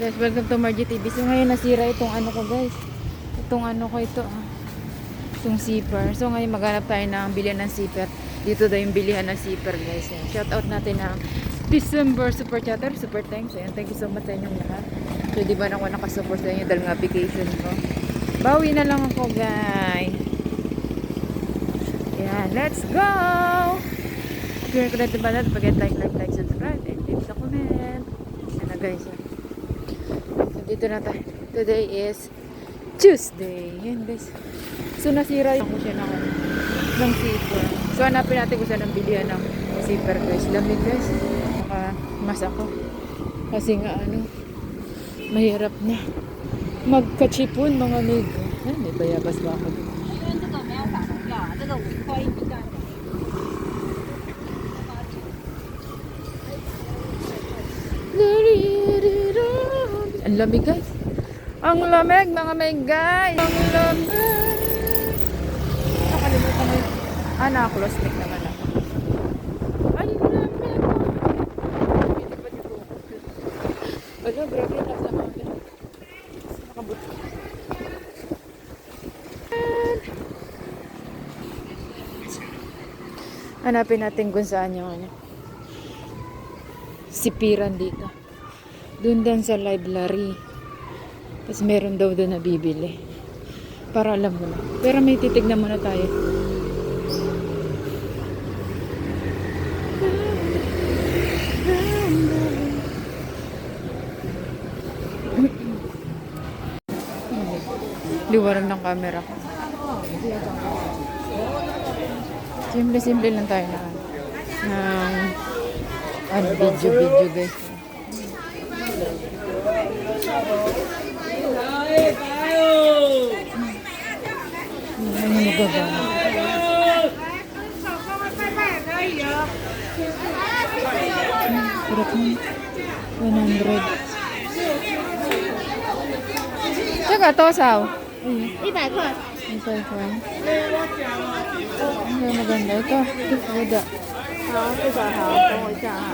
Guys, welcome to Margie TV. So ngayon nasira itong ano ko guys. Itong ano ko ito. Itong zipper. So ngayon maghanap tayo ng bilihan ng zipper. Dito daw yung bilihan ng zipper guys. Ayan. Shout out natin ng December Super Chatter. Super thanks. Ayan. Thank you so much sa inyong lahat. So di ba ako nakasupport sa inyo dahil nga vacation ko. Bawi na lang ako guys. Ayan. Let's go! If you're connected ba natin, forget like, subscribe, and leave sa comment. Ayan na guys. Dito na tayo. Today is Tuesday. Yan guys. So nasira yung siya ng zipper. So hanapin natin kung saan ang bilihan ng zipper guys. Lamig guys. Mas ako. Kasi nga ano, mahirap na magkachipon mga amigo. Ay, may bayabas ba ako dito? Ang lamig guys. Ang lamig mga may guys. Ang lamig. Nakalimutan ko yun. Naka-close mic naman ako. Ang lamig. Hindi pa dito. Wala, grabe na sa mga. Nakabuto. Hanapin natin kung saan yung ano. Sipiran dito. Doon din sa library. Tapos meron daw doon na bibili. Para alam mo na. Pero may titignan muna tayo. Liwanag ng camera ko. Simple lang tayo ng video guys. Ano magagana? Hirap mo. 100. Tsaka to, sao? 100块。 Ano maganda ito? Wala. 好，100好，等我一下哈。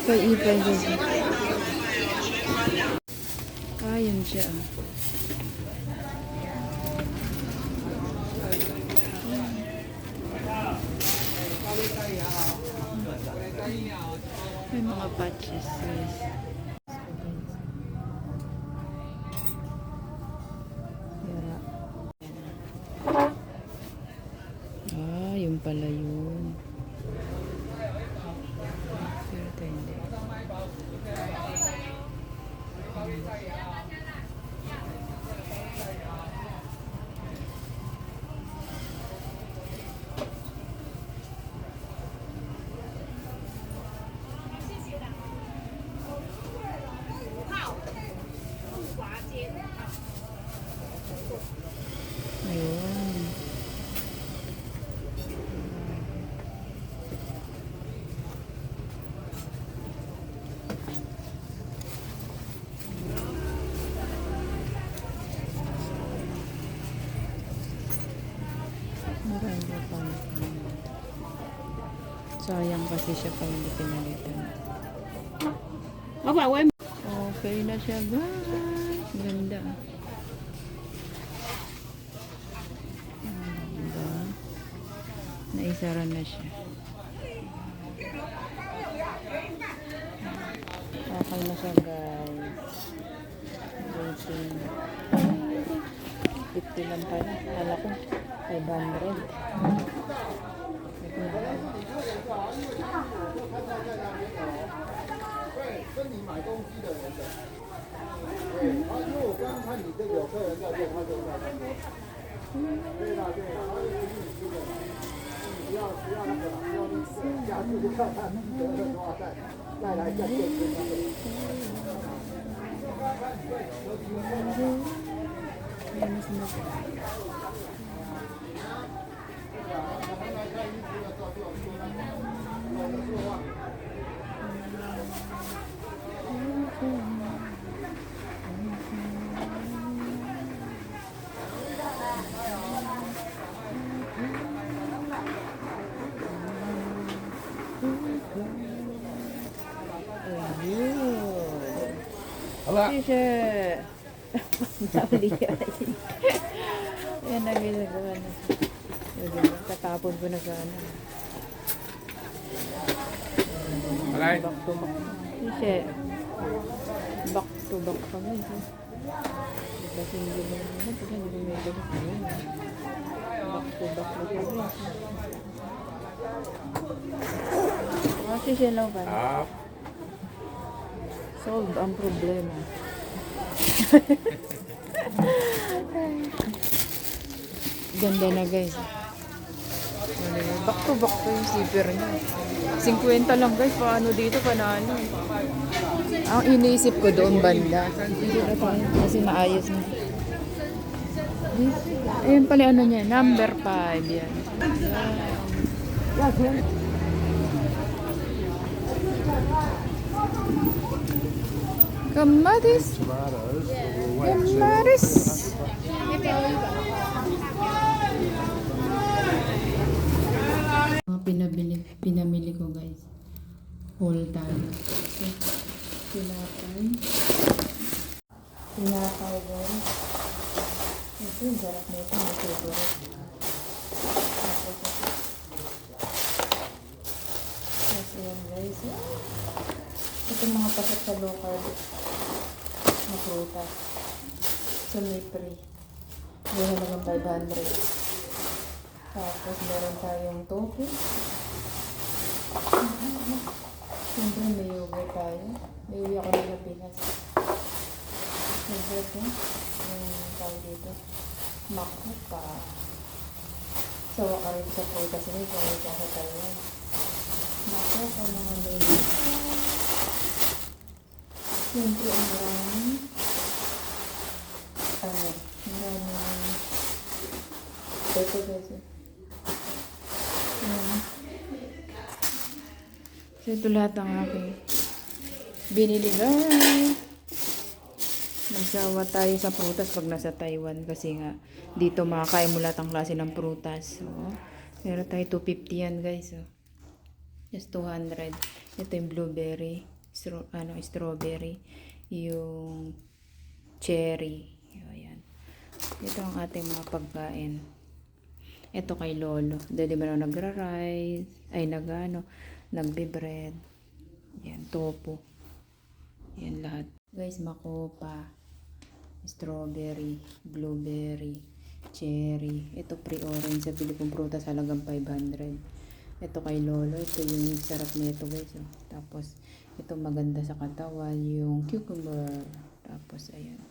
Ipay guys. Yun siya. May mga patches guys. Yun pala yun. Pero ito hindi. Ayun. Marami pa. Sayang kasi siya pag hindi pinalitan. Okay na siya guys. Ganda. Diba? Naisara na siya. Okay na siya guys. 50 lang tayo. Kala ko 500. 跟你买东西的人的，对，因为我刚刚看你这个有客人在这，他就在那边。对啦，他就请你吃的，不要那个啦，不要那个，下次就看看得了多少袋，再来再见这个。了。 T-shirt. Nauli yan. Ayan na guys, nagawa na. Tatapon ko na sa ano. 来， Back to back. T-shirt. Back to back pa guys. Kasi hindi mo naman. Kasi hindi mo may ganit na yun. Back to back na pa guys. T-shirt lang ba? 好， Solve ang problema. Ganda na guys. Back to back to yung zipper niya. 50 lang guys. Paano dito? Panalo. Ang iniisip ko doon banda. Hindi na tayo. Kasi naayos na. Ayun pala ano niya. Number 5 yan. Kamatis. Kamatis. Mga pinamili ko guys. Whole tayo. So, tinapay. Tinapay guys. Ito yung sarap na ito. May favorite. Tapos yan guys. Ito mga pasat sa low carb na prutas. So may free. May halagang 500. Tapos meron tayong tofu. Siyempre may yogurt tayo. May uwi ako ng Pinas. Yogurt eh. Yung tawag dito. Mako pa. Sawa ka rin sa prutas rin. Kaya rin sa Taiwan. Mako pa mga may. Siyempre ang maraming maraming ito guys. So ito lahat ang aking binili guys. Magsawa tayo sa prutas pag nasa Taiwan kasi nga dito makakain mo lahat ang klase ng prutas. So, meron tayo 250 yan guys. So, just 200. Ito yung blueberry, strawberry, yung cherry. Ayan. Ito ang ating mga pagkain. Ito kay Lolo. Dahil di ba na nagra-rice, ay nagbe-bread. Yan, tofu. Yan lahat. Guys, makopa, strawberry, blueberry, cherry. Ito pre-orange sa bili kong prutas halagang 500. Ito kay Lolo. Ito yung sarap na ito guys. Oh. Tapos, ito maganda sa katawan, yung cucumber. Tapos, ayan.